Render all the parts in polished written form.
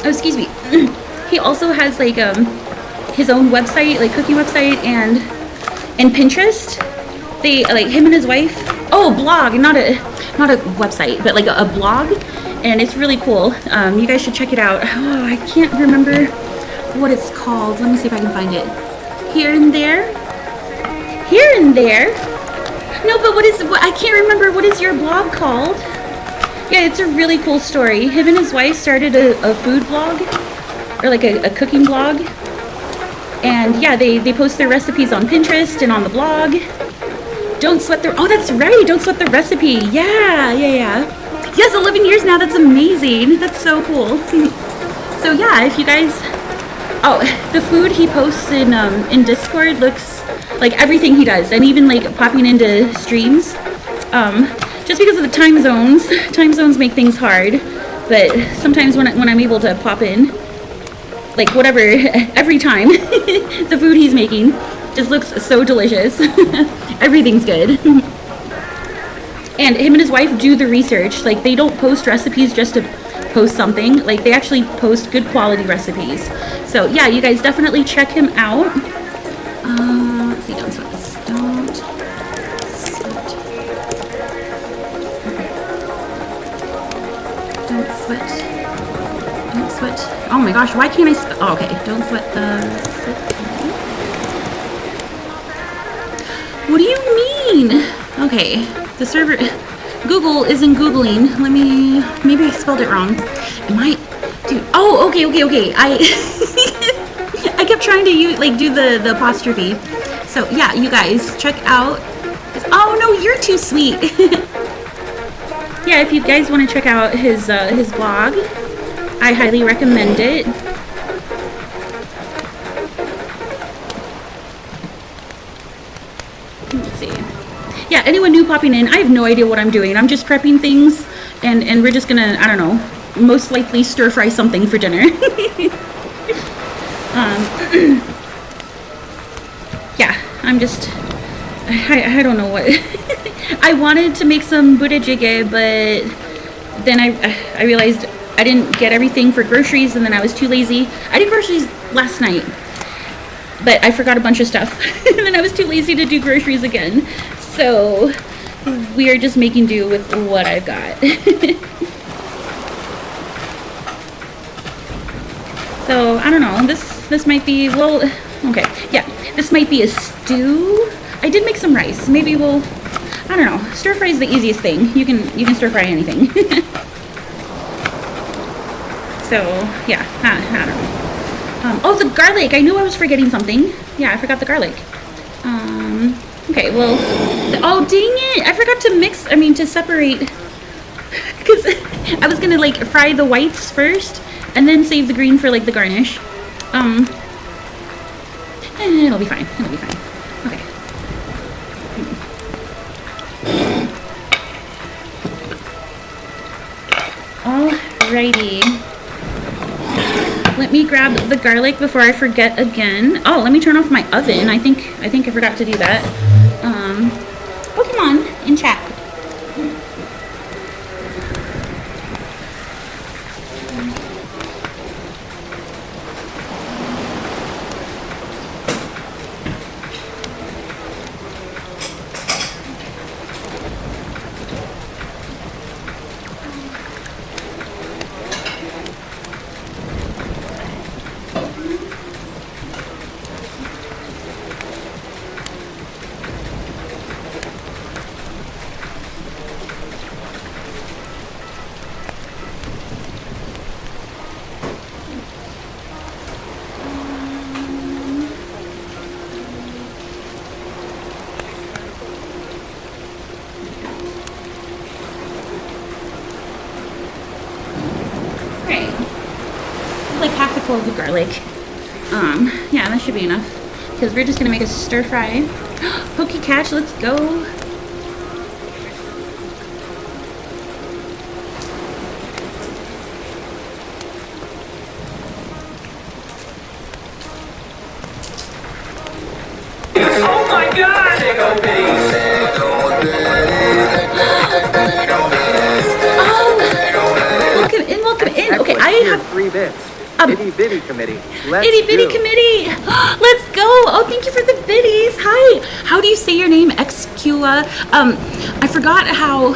Oh, excuse me. He also has like his own website, like cooking website, and Pinterest. They like him and his wife. Oh, blog, not a website, but like a blog, and it's really cool. You guys should check it out. Oh, I can't remember what it's called. Let me see if I can find it. Here and there. No, but I can't remember, what is your blog called? Yeah, it's a really cool story. Him and his wife started a food blog, or like a cooking blog. And yeah, they post their recipes on Pinterest and on the blog. Don't sweat the, oh, that's right, don't sweat the recipe. Yeah. Yes, 11 years now, that's amazing. That's so cool. So yeah, if you guys, oh, the food he posts in Discord looks like everything he does, and even like popping into streams. Just because of the time zones make things hard, but sometimes when I'm able to pop in, like whatever, every time, the food he's making just looks so delicious. Everything's good. And him and his wife do the research. Like, they don't post recipes just to post something. Like, they actually post good quality recipes. So yeah, you guys definitely check him out. Let's see, don't sweat this. Don't sweat. Oh my gosh, why can't I oh, okay, don't sweat the recipe. What do you mean? Okay, the server, Google isn't Googling. Maybe I spelled it wrong. Dude, oh, okay. I kept trying to do the apostrophe. So yeah, you guys check out, oh no, you're too sweet. Yeah, if you guys want to check out his blog, I highly recommend it. Let's see. Yeah, anyone new popping in, I have no idea what I'm doing. I'm just prepping things, and we're just gonna, I don't know, most likely stir fry something for dinner. Yeah, I'm just, I don't know what. I wanted to make some butter jjigae, but then I realized I didn't get everything for groceries, and then I was too lazy. I did groceries last night, but I forgot a bunch of stuff. And then I was too lazy to do groceries again. So we are just making do with what I've got. So I don't know, this might be, well, okay, yeah, this might be a stew. I did make some rice. Maybe we'll, I don't know, stir fry is the easiest thing. You can stir fry anything. So yeah, I don't know. Oh, the garlic, I knew I was forgetting something. Yeah, I forgot the garlic. Okay, well, oh dang it, I forgot to separate, because I was gonna like fry the whites first and then save the green for like the garnish. It'll be fine. Okay. Alrighty. Let me grab the garlic before I forget again. Oh, let me turn off my oven. I think I forgot to do that. Pokemon in chat. Cloves of garlic. Yeah, that should be enough, because we're just gonna make a stir fry. Poke catch, let's go. Oh my god! Oh, welcome in. Okay, I have 3 bits. Itty bitty committee. Let's Itty bitty do. committee. Let's go. Oh, thank you for the biddies. Hi. How do you say your name? XQA. I forgot how.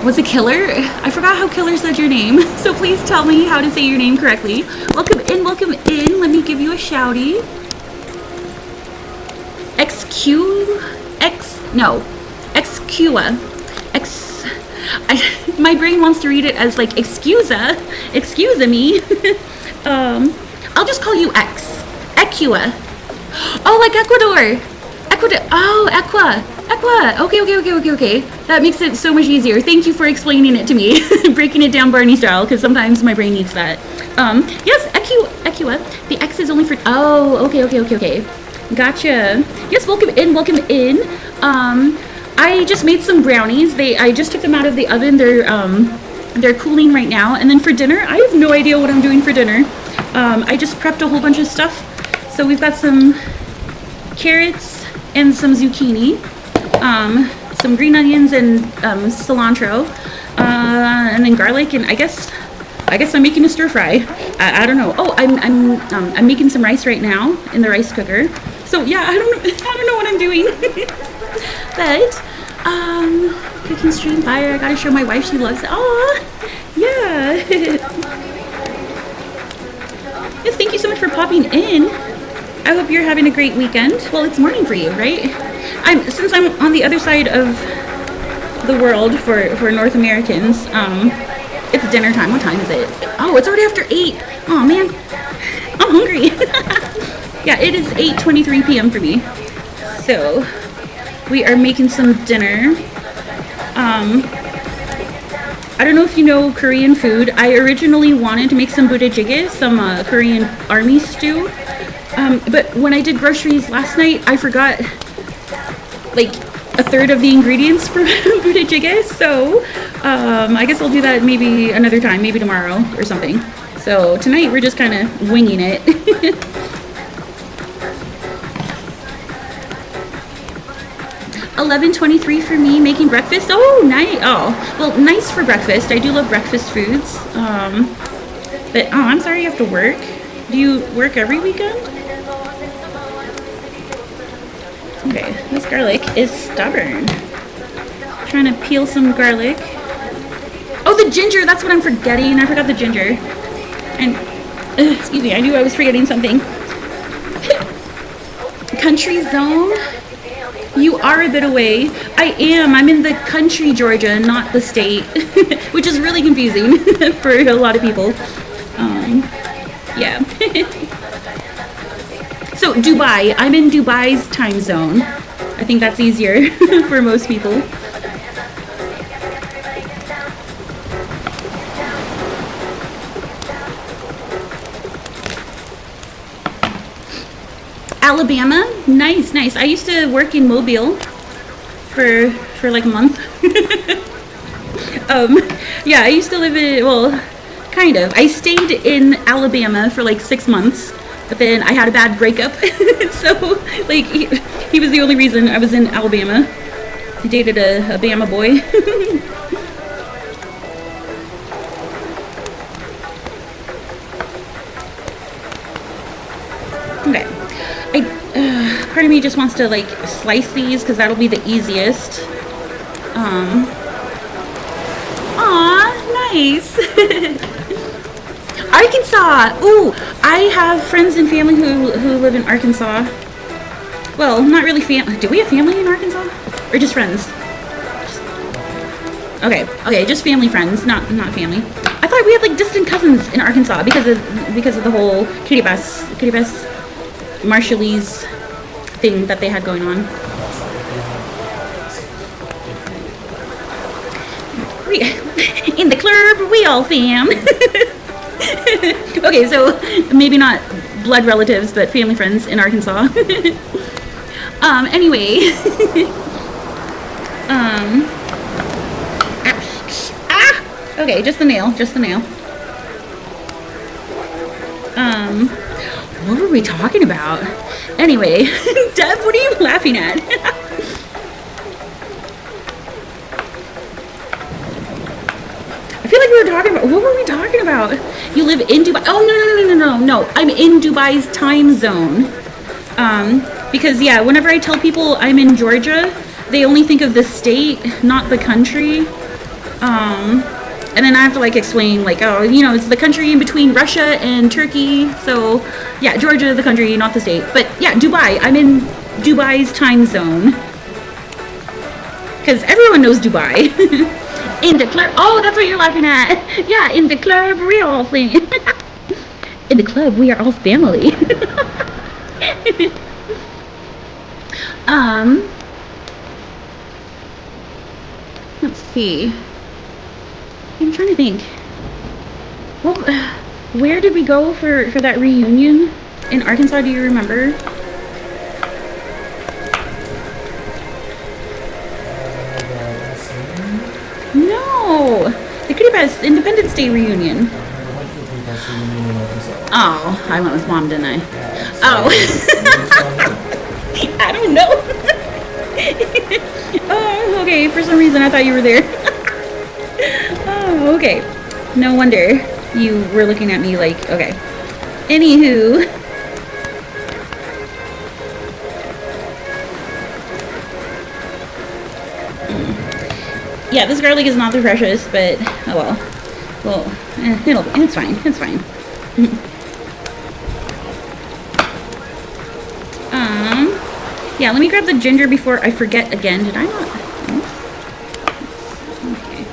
Was it Killer? I forgot how Killer said your name. So please tell me how to say your name correctly. Welcome in. Welcome in. Let me give you a shouty. XQA. My brain wants to read it as like excuse me. I'll just call you Equa. Oh, like Ecuador. Oh, Equa. Okay. That makes it so much easier. Thank you for explaining it to me. Breaking it down Barney style, because sometimes my brain needs that. Yes, Equa. The X is only for, oh, okay. Gotcha. Yes, welcome in. I just made some brownies. I just took them out of the oven. They're cooling right now. And then for dinner, I have no idea what I'm doing for dinner. I just prepped a whole bunch of stuff. So we've got some carrots and some zucchini, some green onions and cilantro, and then garlic. And I guess I'm making a stir fry. I don't know. Oh, I'm making some rice right now in the rice cooker. So yeah, I don't know what I'm doing. But cooking stream fire. I gotta show my wife she loves it. Aw, yeah. Yes, thank you so much for popping in. I hope you're having a great weekend. Well, it's morning for you, right? Since I'm on the other side of the world for North Americans, it's dinner time. What time is it? Oh, it's already after 8. Oh man, I'm hungry. Yeah, it is 8:23 p.m. for me. So we are making some dinner. I don't know if you know Korean food. I originally wanted to make some budae-jjigae, some Korean army stew. But when I did groceries last night, I forgot like a third of the ingredients for budae-jjigae. So I guess I'll do that maybe another time, maybe tomorrow or something. So tonight we're just kind of winging it. 11:23 for me making breakfast. Oh, nice. Oh, well, nice for breakfast. I do love breakfast foods. But oh, I'm sorry you have to work. Do you work every weekend? Okay, this garlic is stubborn. Trying to peel some garlic. Oh, the ginger. That's what I'm forgetting. I forgot the ginger. And excuse me, I knew I was forgetting something. Country zone. You are a bit away. I am. I'm in the country, Georgia, not the state, which is really confusing for a lot of people. Yeah. So Dubai. I'm in Dubai's time zone. I think that's easier for most people. Alabama, nice. I used to work in Mobile for like a month. Yeah, I used to live in, well, kind of. I stayed in Alabama for like 6 months, but then I had a bad breakup. So like he was the only reason I was in Alabama. I dated a Bama boy. Okay. Part of me just wants to like slice these because that'll be the easiest. Aw, nice. Arkansas. Ooh, I have friends and family who live in Arkansas. Well, not really family. Do we have family in Arkansas, or just friends? Okay, just family friends, not family. I thought we had like distant cousins in Arkansas because of the whole Kitty Bass Marshallese thing that they had going on. In the club, we all fam. Okay, so maybe not blood relatives, but family friends in Arkansas. Anyway. Okay, just the nail. What were we talking about? Anyway, Deb, what are you laughing at? I feel like we were talking about. What were we talking about? You live in Dubai. Oh, no. I'm in Dubai's time zone. Because, yeah, whenever I tell people I'm in Georgia, they only think of the state, not the country. And then I have to, like, explain, like, oh, you know, it's the country in between Russia and Turkey. So, yeah, Georgia, the country, not the state. But, yeah, Dubai. I'm in Dubai's time zone. Because everyone knows Dubai. In the club. Oh, that's what you're laughing at. Yeah, in the club, we're all family. In the club, we are all family. Let's see. I'm trying to think. Well, where did we go for that reunion in Arkansas? Do you remember? No, the Kitty Pass Independence Day reunion. Oh, I went with Mom, didn't I? Oh, I don't know. Oh, okay. For some reason, I thought you were there. Oh, okay. No wonder you were looking at me like, okay. Anywho. Yeah, this garlic is not the freshest, but oh well. Well, it's fine. It's fine. Yeah, let me grab the ginger before I forget again. Did I not? Okay.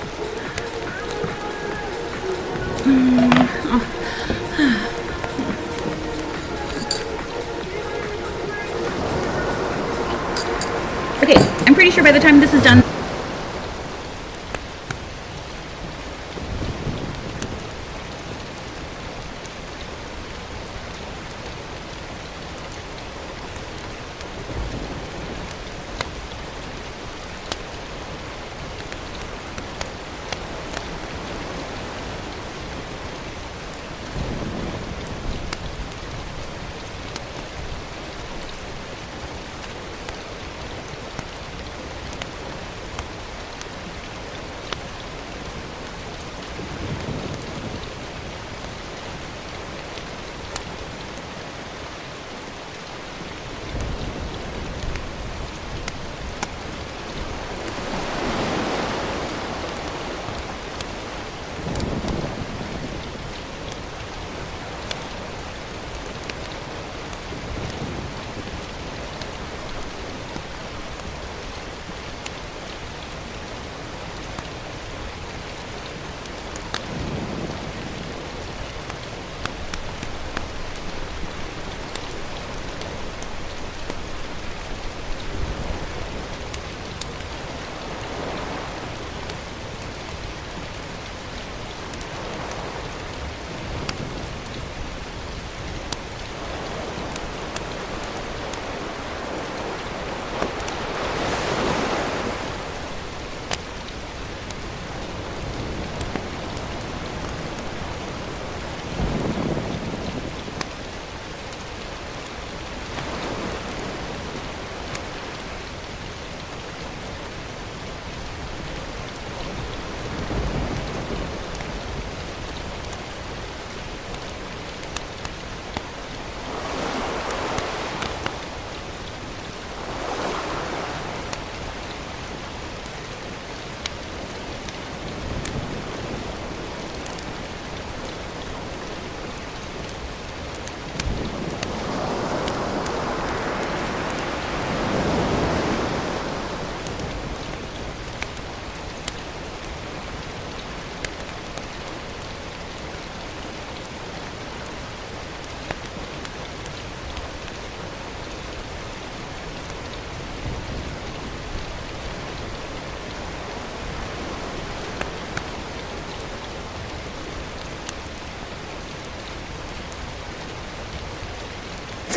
Okay, I'm pretty sure by the time this is done.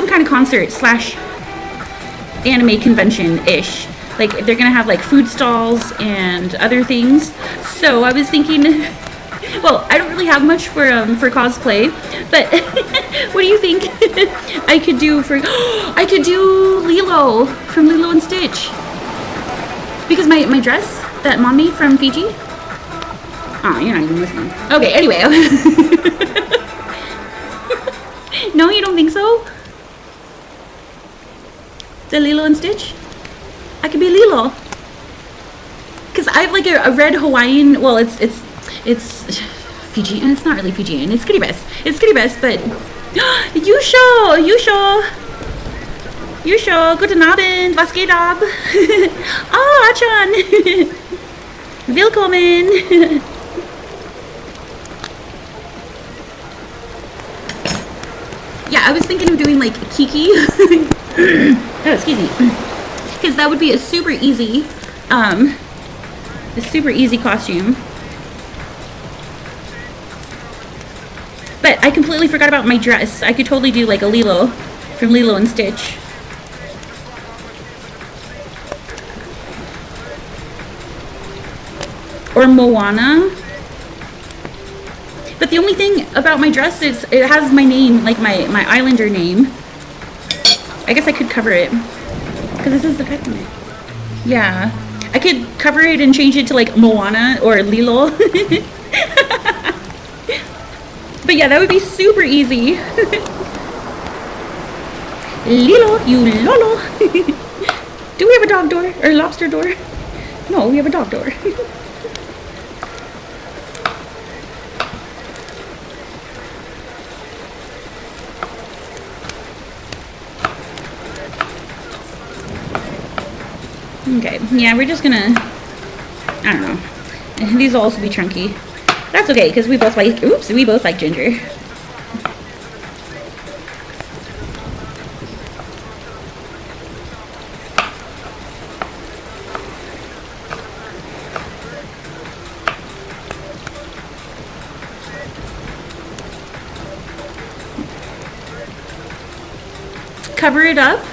Kind of concert slash anime convention-ish. Like they're gonna have like food stalls and other things. So I was thinking, well, I don't really have much for cosplay, but what do you think I could do for? I could do Lilo from Lilo and Stitch because my dress that Mom made from Fiji. Oh, you're not even listening. Okay, anyway. No, you don't think so? The Lilo and Stitch? I could be Lilo. Cause I have like a red Hawaiian. Well, it's Fijian. It's not really Fijian. It's Kitty Best. It's Kitty Best, but Yusho, guten Abend, was geht ab? Oh, Achan. Willkommen. Yeah, I was thinking of doing like Kiki. Oh, excuse me. Because that would be a super easy costume. But I completely forgot about my dress. I could totally do like a Lilo from Lilo and Stitch. Or Moana. But the only thing about my dress is it has my name, like my Islander name. I guess I could cover it. Because this is the peppermint. Yeah. I could cover it and change it to like Moana or Lilo. But yeah, that would be super easy. Lilo, you Lolo. Do we have a dog door or lobster door? No, we have a dog door. Okay, yeah, we're just gonna, I don't know. These will also be chunky. That's okay, because we both like, oops, we both like ginger. Cover it up.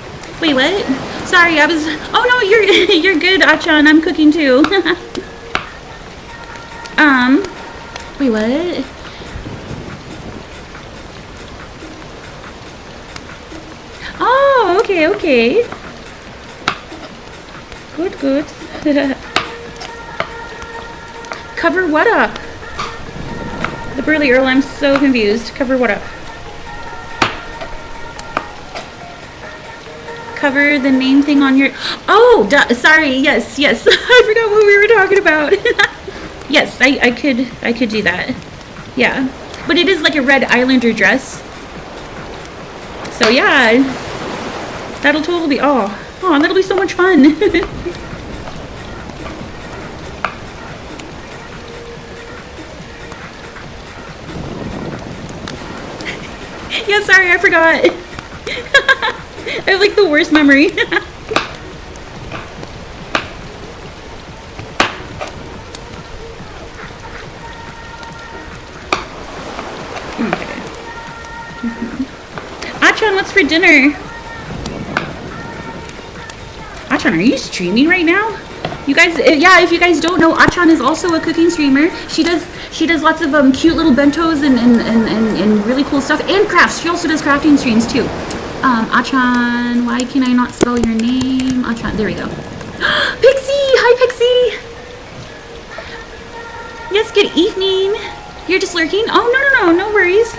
Wait, what? Sorry, I was, oh no, you're good, Achan, I'm cooking too. Wait, what? Oh, okay. Good. Cover what up? The Burly Earl, I'm so confused. Cover what up? Cover the name thing on your, oh, sorry, yes. I forgot what we were talking about. Yes, I could do that. Yeah, but it is like a red Islander dress. So yeah, that'll totally be, oh, that'll be so much fun. Yeah, sorry, I forgot. I have like the worst memory. Okay. Achan, what's for dinner? Achan, are you streaming right now? You guys, yeah, if you guys don't know, Achan is also a cooking streamer. She does lots of cute little bentos and really cool stuff, and crafts. She also does crafting streams too. Achan, why can I not spell your name? Achan, there we go. Pixie! Hi, Pixie! Yes, good evening. You're just lurking? Oh, no worries.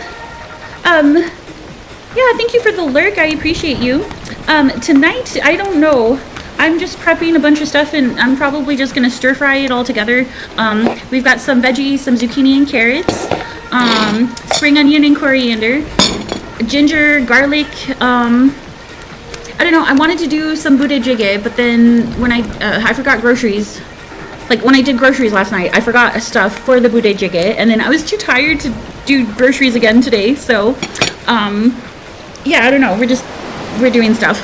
Yeah, thank you for the lurk. I appreciate you. Tonight, I don't know. I'm just prepping a bunch of stuff, and I'm probably just gonna stir fry it all together. We've got some veggies, some zucchini and carrots, spring onion and coriander, ginger, garlic. I don't know. I wanted to do some bude jjigae, but then when I forgot groceries. Like when I did groceries last night, I forgot stuff for the bude jjigae, and then I was too tired to do groceries again today. So, yeah, I don't know. We're doing stuff.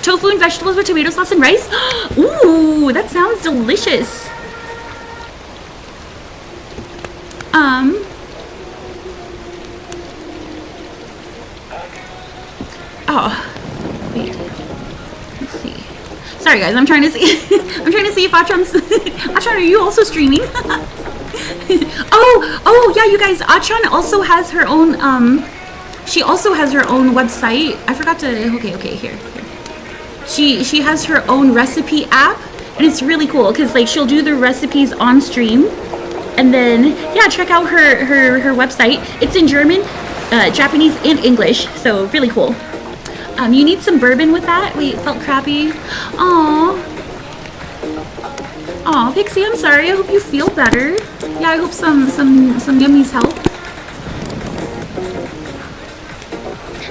Tofu and vegetables with tomato sauce and rice. Ooh, that sounds delicious. Oh, wait. Let's see. Sorry, guys. I'm trying to see. I'm trying to see if Achan's. Achan, are you also streaming? Oh, yeah, you guys. Achan also has her own. She also has her own website. I forgot to. Okay, here. She has her own recipe app, and it's really cool because like she'll do the recipes on stream, and then yeah, check out her website. It's in German, Japanese, and English, so really cool. You need some bourbon with that. Wait, it felt crappy. Aw, Pixie, I'm sorry. I hope you feel better. Yeah, I hope some yummies help.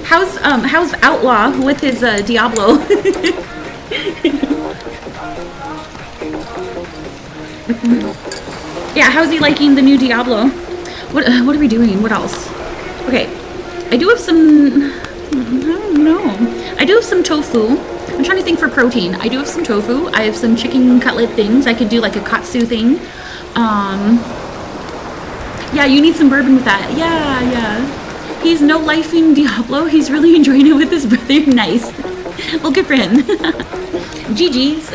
How's Outlaw with his Diablo? Yeah, how's he liking the new Diablo? What are we doing? What else? Okay, I do have some. I don't know. I do have some tofu. I'm trying to think for protein. I do have some tofu. I have some chicken cutlet things. I could do like a katsu thing. Yeah, you need some bourbon with that. Yeah. He's no lifing Diablo. He's really enjoying it with his brother. Nice. Well, good for him. GG's.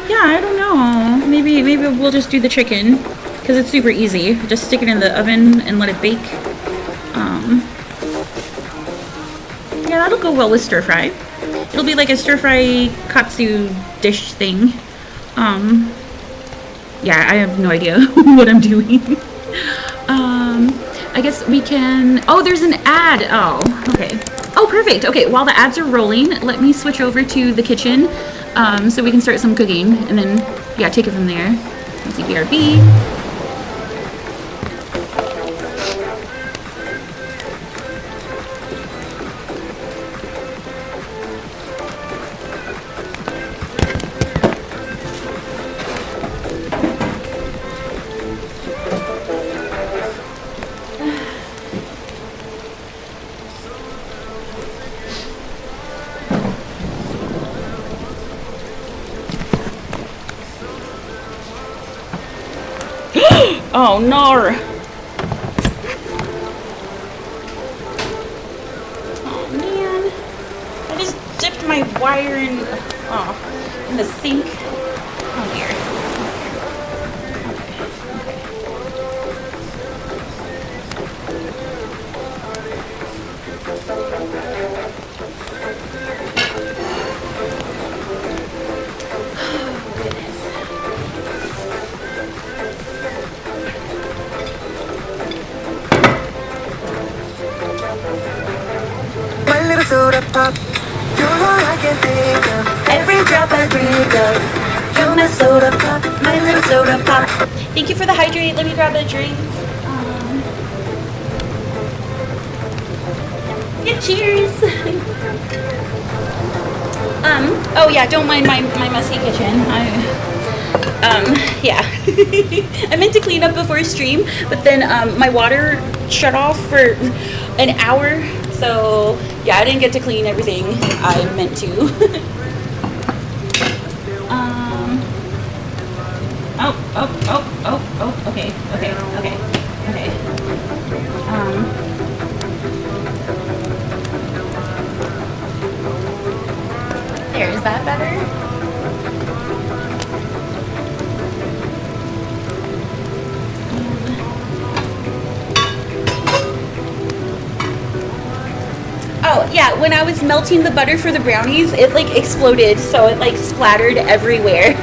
Yeah, I don't know. Maybe we'll just do the chicken because it's super easy. Just stick it in the oven and let it bake. Yeah, that'll go well with stir fry. It'll be like a stir fry katsu dish thing. Yeah, I have no idea what I'm doing. I guess we can. Oh, there's an ad. Oh, okay. Oh, perfect. Okay, while the ads are rolling, let me switch over to the kitchen so we can start some cooking, and then yeah, take it from there. Let's see, BRB. Oh no! Oh man! I just dipped my wire in the sink. Oh dear. Soda pop, you're all I can think of. Every drop I drink of, you're my soda pop, my little soda pop. Thank you for the hydrate. Let me grab a drink. Yeah, cheers. Oh yeah, don't mind my messy kitchen. Yeah. I meant to clean up before stream, but then my water shut off for an hour. So yeah, I didn't get to clean everything I meant to. Okay. There, is that better? Oh, yeah, when I was melting the butter for the brownies, it like exploded, so it like splattered everywhere.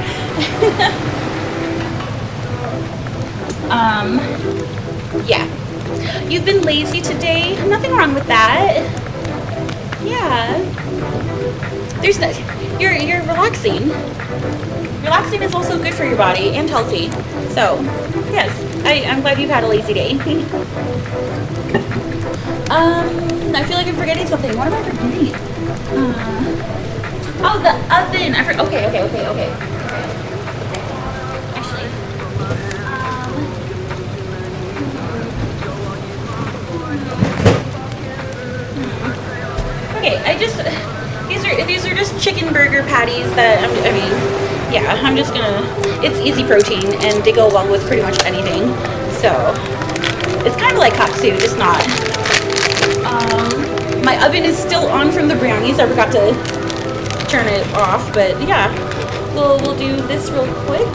Yeah. You've been lazy today. Nothing wrong with that. Yeah. There's no, you're relaxing. Relaxing is also good for your body and healthy. So, yes, I'm glad you've had a lazy day. I feel like I'm forgetting something. What am I forgetting? Oh, the oven. Okay. Actually, okay. These are just chicken burger patties that I'm just gonna. It's easy protein and they go well with pretty much anything. So it's kind of like katsu, just not. My oven is still on from the brownies. I forgot to turn it off, but yeah, we'll do this real quick.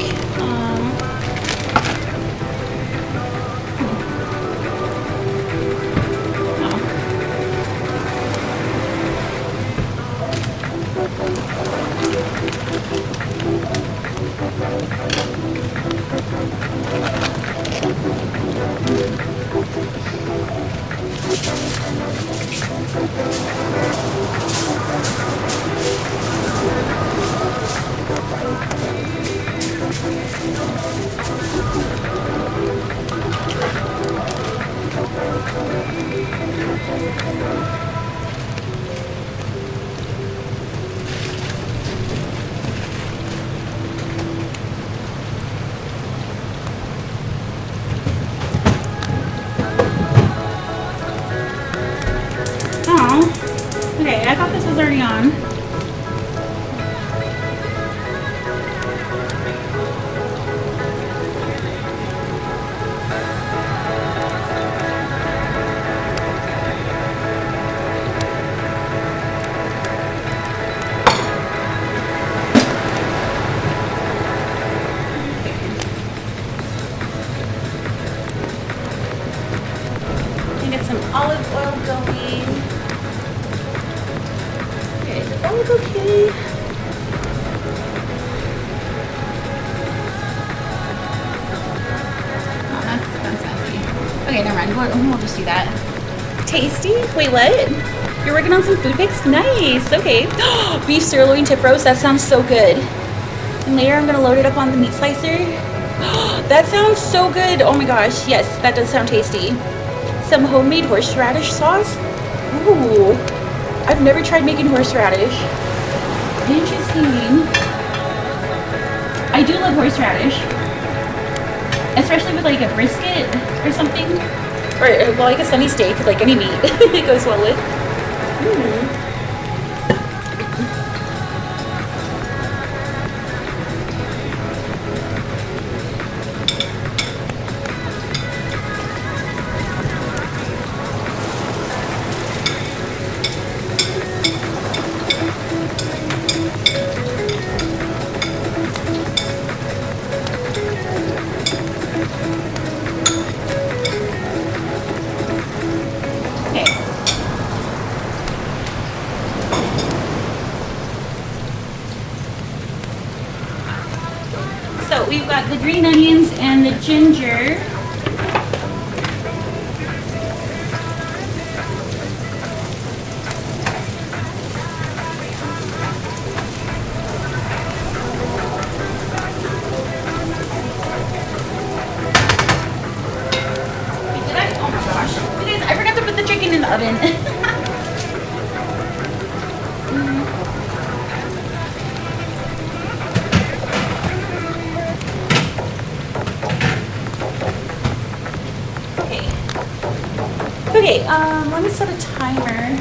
Oh, okay. I thought this was already on. Get some olive oil going. Okay, does that look okay? Oh, that's messy. Okay, never mind. We'll just do that. Tasty? Wait, what? You're working on some food pics? Nice. Okay. Beef sirloin tip roast. That sounds so good. And later I'm gonna load it up on the meat slicer. That sounds so good. Oh my gosh. Yes, that does sound tasty. Some homemade horseradish sauce. Ooh, I've never tried making horseradish. Interesting. I do love horseradish, especially with like a brisket or something, or well, like a sunny steak, like any meat. It goes well with. Ooh. So we've got the green onions and the ginger. Wait, did I? Oh my gosh. You guys, I forgot to put the chicken in the oven. Okay, let me set a timer.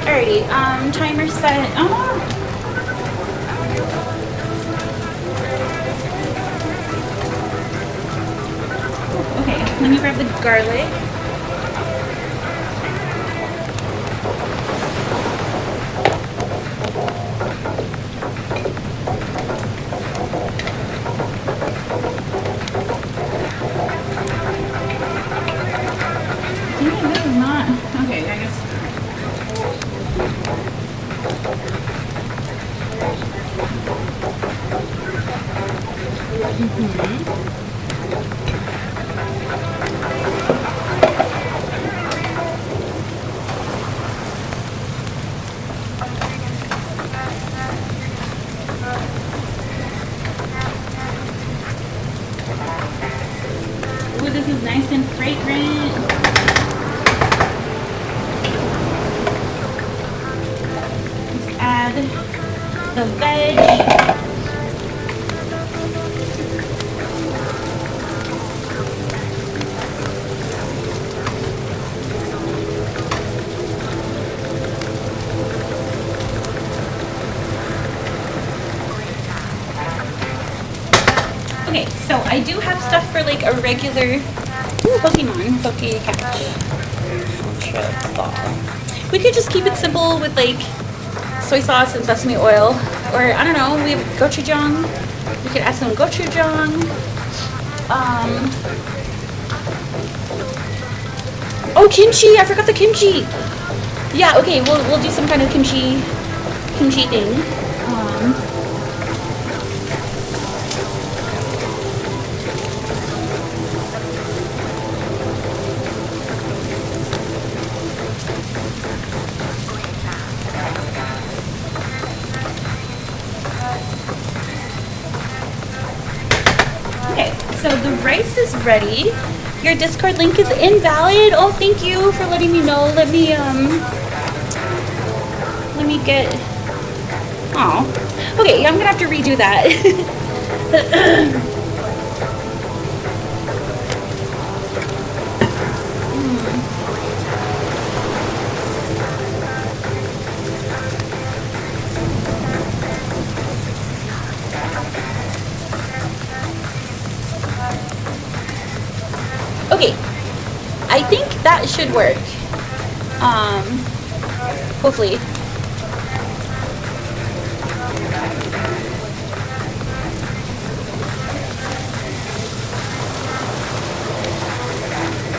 Alrighty, timer set. Oh. Okay, let me grab the garlic. Dang, this is not. Okay, I guess. Ooh, this is nice and fragrant. Just add the veg. Okay, so I do have stuff for like a regular Pokemon catch. We could just keep it simple with like soy sauce and sesame oil, or I don't know. We have gochujang. We could add some gochujang. Oh, kimchi! I forgot the kimchi. Yeah. Okay. We'll do some kind of kimchi thing. Okay, so the rice is ready. Your Discord link is invalid. Oh, thank you for letting me know. Let me get. Oh, okay. Yeah, I'm gonna have to redo that. Okay, I think that should work. Hopefully.